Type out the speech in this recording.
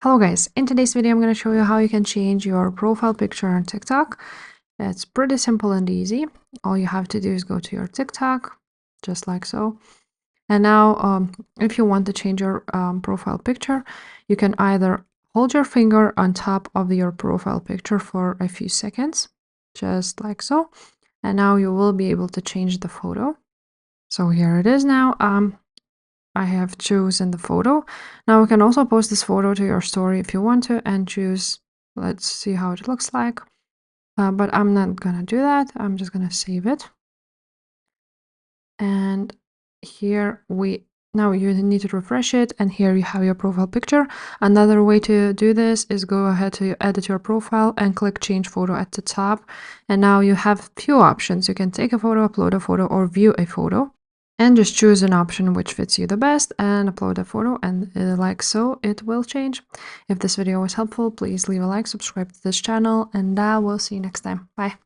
Hello guys, in today's video I'm going to show you how you can change your profile picture on TikTok. It's pretty simple and easy. All you have to do is go to your TikTok, just like so. And now if you want to change your profile picture, you can either hold your finger on top of your profile picture for a few seconds, just like so. And now you will be able to change the photo. So here it is now. I have chosen the photo. Now you can also post this photo to your story if you want to and choose, let's see how it looks like. But I'm not gonna do that. I'm just gonna save it. And here now you need to refresh it, and here you have your profile picture. Another way to do this is go ahead to edit your profile and click change photo at the top. And now you have few options. You can take a photo, upload a photo, or view a photo. And just choose an option which fits you the best and upload a photo, and like so it will change. If this video was helpful, please leave a like, subscribe to this channel, and I will see you next time. Bye.